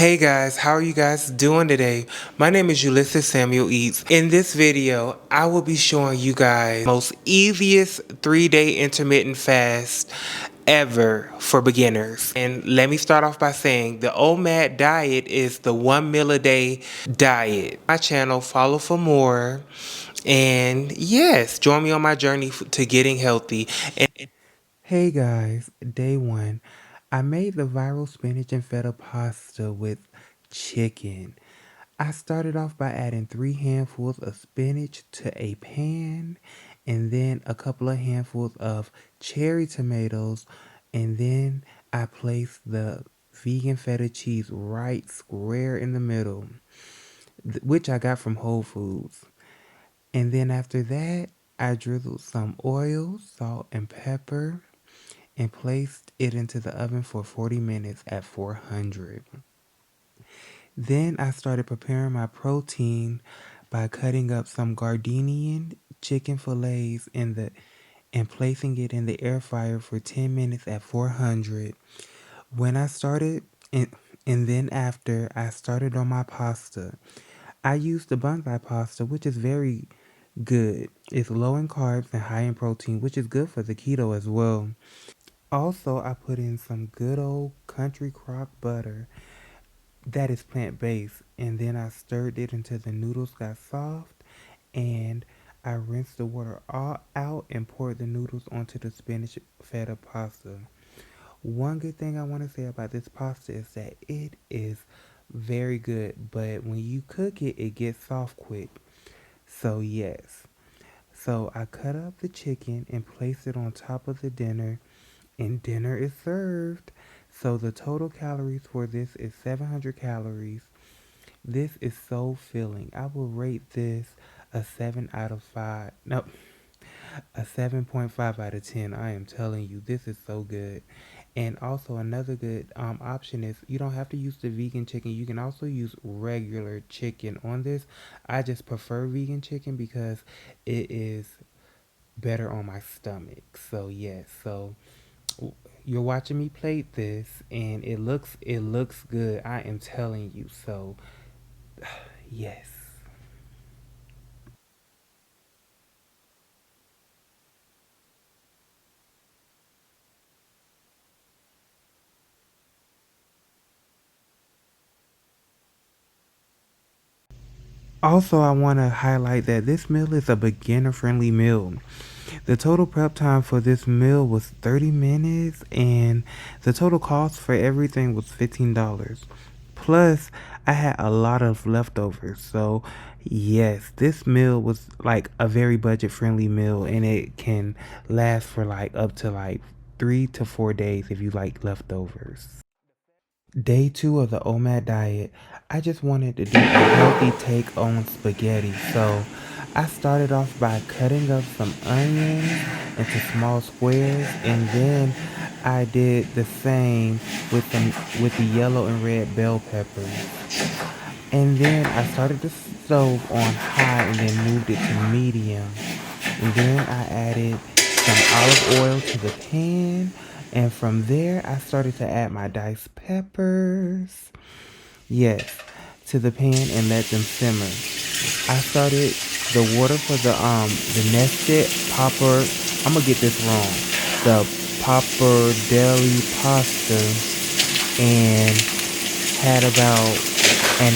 Hey guys, how are you guys doing today? My name is Ulysses Samuel Eats. In this video, I will be showing you guys the most easiest 3-day intermittent fast ever for beginners. And let me start off by saying the OMAD diet is the 1 meal a day diet. My channel, follow for more. And yes, join me on my journey to getting healthy. Hey guys, day one. I made the viral spinach and feta pasta with chicken. I started off by adding 3 handfuls of spinach to a pan and then a couple of handfuls of cherry tomatoes, and then I placed the vegan feta cheese right square in the middle, which I got from Whole Foods. And then after that, I drizzled some oil, salt, and pepper and placed it into the oven for 40 minutes at 400. Then I started preparing my protein by cutting up some Gardenian chicken fillets and placing it in the air fryer for 10 minutes at 400. When I started and then after I started on my pasta. I used the bonsai pasta, which is very good. It's low in carbs and high in protein, which is good for the keto as well. Also, I put in some good old country crock butter that is plant-based, and then I stirred it until the noodles got soft, and I rinsed the water all out and poured the noodles onto the spinach feta pasta. One good thing I want to say about this pasta is that it is very good, but when you cook it, it gets soft quick. So yes. So I cut up the chicken and placed it on top of the dinner, and dinner is served. So the total calories for this is 700 calories. This is so filling. I will rate this a 7 out of 5. No, a 7.5 out of 10. I am telling you, this is so good. And also another good option is you don't have to use the vegan chicken. You can also use regular chicken on this. I just prefer vegan chicken because it is better on my stomach. So yes, so you're watching me plate this and it looks good. I am telling you. So yes. Also, I want to highlight that this meal is a beginner friendly meal. The total prep time for this meal was 30 minutes, and the total cost for everything was $15. Plus, I had a lot of leftovers. So, yes, this meal was like a very budget friendly meal, and it can last for like up to like 3 to 4 days if you like leftovers. Day two of the OMAD diet. I just wanted to do a healthy take on spaghetti. So I started off by cutting up some onions into small squares, and then I did the same with the yellow and red bell peppers. And then I started the stove on high and then moved it to medium. And then I added some olive oil to the pan. And from there, I started to add my diced peppers. Yes, to the pan and let them simmer. I started the water for the nested popper. I'm gonna get this wrong. The popper deli pasta, and had about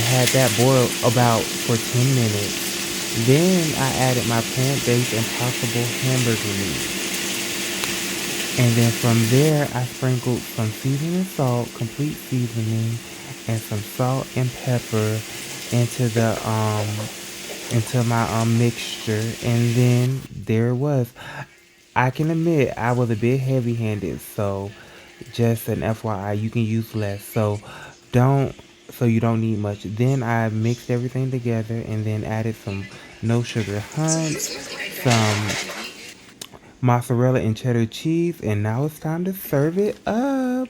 had that boil about for 10 minutes. Then I added my plant-based impossible hamburger meat. And then from there, I sprinkled some seasoning salt, complete seasoning, and some salt and pepper into into my mixture. And then there it was. I can admit I was a bit heavy-handed, so just an FYI, you can use less. Don't you don't need much. Then I mixed everything together and then added some no sugar hunts, some mozzarella and cheddar cheese, and now it's time to serve it up.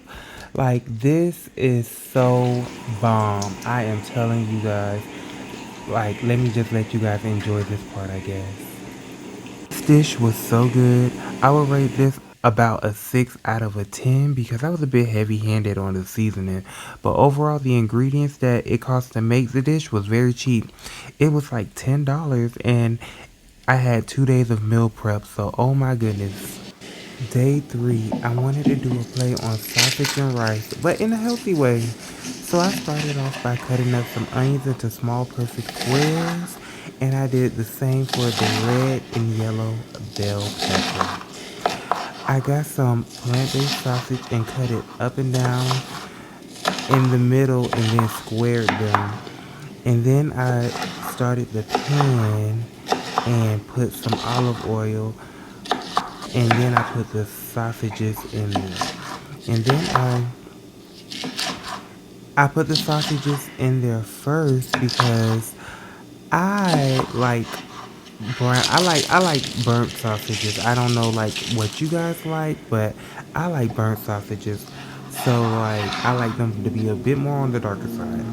Like, this is so bomb. I am telling you guys. Like, let me just let you guys enjoy this part, I guess. This dish was so good. I would rate this about a 6 out of a 10 because I was a bit heavy-handed on the seasoning. But overall, the ingredients that it cost to make the dish was very cheap. It was like $10, and I had 2 days of meal prep, so oh my goodness. Day 3, I wanted to do a play on sausage and rice, but in a healthy way. So I started off by cutting up some onions into small perfect squares, and I did the same for the red and yellow bell pepper. I got some plant-based sausage and cut it up and down in the middle and then squared them. And then I started the pan and put some olive oil, and then I put the sausages in there. And then I put the sausages in there first because I like I like burnt sausages. I don't know like what you guys like, but I like burnt sausages. So like I like them to be a bit more on the darker side.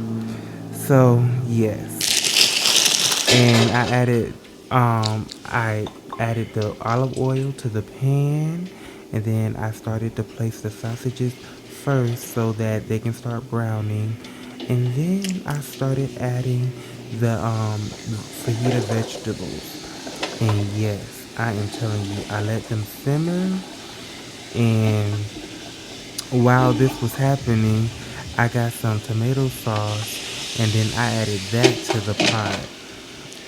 So yes. And I added the olive oil to the pan, and then I started to place the sausages first so that they can start browning. And then I started adding the fajita vegetables. And yes, I am telling you, I let them simmer. And while this was happening, I got some tomato sauce, and then I added that to the pot.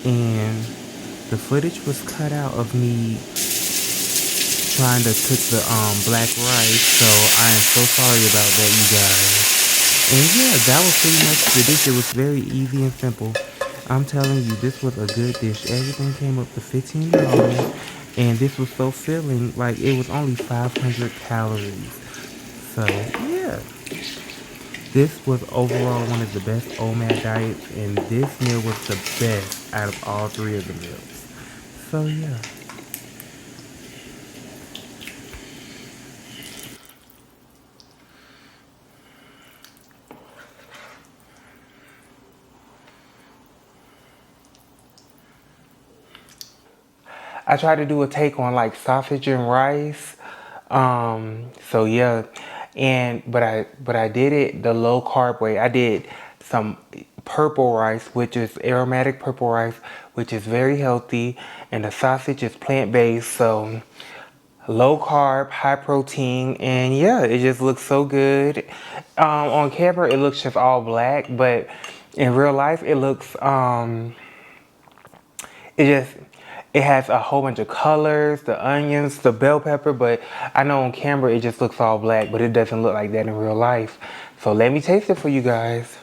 And the footage was cut out of me trying to cook the black rice, so I am so sorry about that, you guys. And yeah, that was pretty much the dish. It was very easy and simple. I'm telling you, this was a good dish. Everything came up to $15, and this was so filling. Like, it was only 500 calories. So yeah, this was overall one of the best OMAD diets, and this meal was the best out of all 3 of the meals. So yeah. I tried to do a take on like sausage and rice. So yeah, and but I did it the low carb way. I did some purple rice, which is aromatic purple rice, which is very healthy, and the sausage is plant based. So low carb, high protein, and yeah, it just looks so good. On camera, it looks just all black, but in real life, it just it has a whole bunch of colors, the onions, the bell pepper, but I know on camera it just looks all black, but it doesn't look like that in real life. So let me taste it for you guys.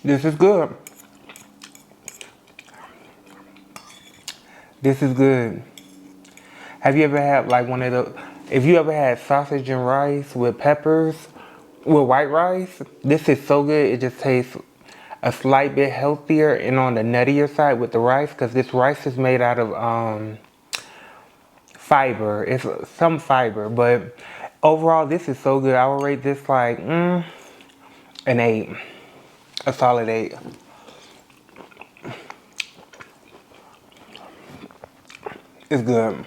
This is good. This is good. Have you ever had like one of the, if you ever had sausage and rice with peppers, with white rice, this is so good. It just tastes a slight bit healthier and on the nuttier side with the rice, because this rice is made out of fiber. It's some fiber, but overall this is so good. I would rate this like an 8, a solid 8. It's good.